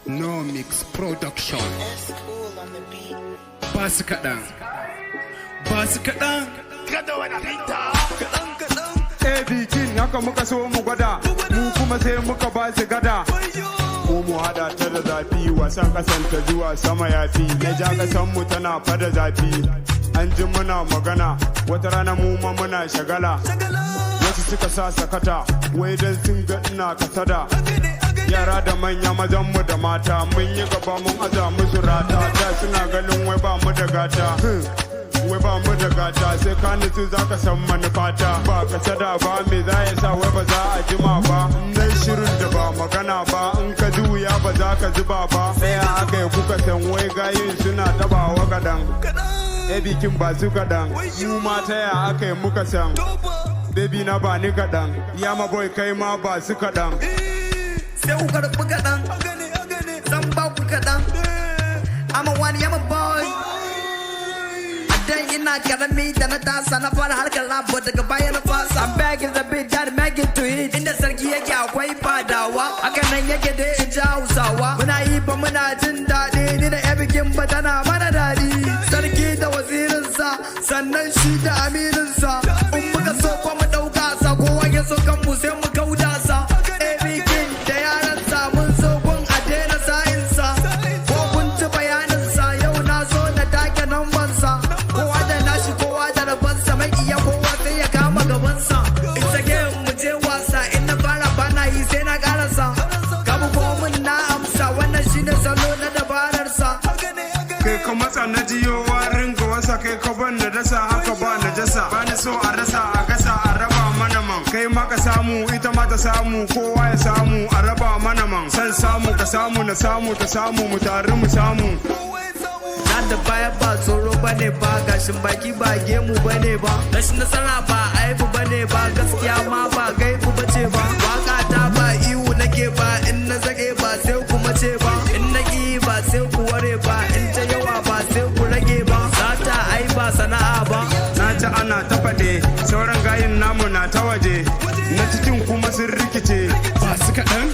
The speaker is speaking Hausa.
NomiX Production. Basu Kadan. Basu Kadan. bikin haka muka so mu gwada, mu kuma sai muka ba su gada. Mu hada ta da zafi, wasan kasanta zuwa sama yafi. Na ja kasan mu tana fada zafi. An ji muna magana, wata rana mu ma muna shagala. Wasu suka sa sakata, wai dan sun ga ina kasada. Yara da manya mazan mu da mata, mun yi gaba mun aza musu rata. Da suna ganin wai ba mu da gata. Wai ba mu da gata, sai ka nutsu za ka san manufata. Ba ka sada ba, me za ya sa wai ba za a jima ba. Dai shirin da ba magana ba, in ka ji wuya ba za ka zuba ba. Sai aka yi kuka san wai gayin suna tabawa gadan. Bikin ba su kadan, mu mata ya aka yi muka san. Baby na ba ni kadan, Yama-Boy kai ma ba su kadan. Sai ku karɓi kadan, zan ba ku kadan. I'm a one Yama-Boy. Dan ina karami da na tasa na fara harkar labo daga baya na fasa. I'm back in the beat, that make it to it. Inda sarki yake akwai fadawa, haka nan yake da in ji Hausawa. Muna yi ba muna jin daɗi, ni da bikin ba tana mana daɗi. Sarki da wazirinsa, sannan shi da amininsa. In muka so ko mu ɗauka sa, kowa ya so kanmu sai mu kauda sa. Bikin da yaransa mun so gun a daina sa'insa. Ko kun ci bayaninsa, yau na zo na take nambansa. Kowa da nashi, kowa da rabansa, mai iya kowa sai ya kama gabansa. Ita game mu je wasa, in na fara bana yi sai na karasa. Kamu ko mun na amsa, wannan shine salo na dabararsa. Kai ka matsa na jiyo warin ga wasa, kai ka ban na dasa haka ba na jasa. Bani so a rasa a gasa a raba mana man. Kai ma ka samu, ita ma ta samu, kowa ya samu a raba mana man. San samu ka samu na samu ta samu, mu tare mu samu. Da baya ba tsoro bane ba, gashin baki ba gemu bane ba, rashin nasara ba aibu bane ba, gaskiya ma ba gaibu bace ba. Waka ta ba iwu nake ba, in na zage ba sai kuma ce ba, in na ki ba sai ku ware ba, in ta yawa ba sai ku rage ba. Sata ai ba sana'a ba. Na ci ana ta faɗe, sauran gayin namu na ta waje, na cikin kuma sun rikice. Basu Kadan.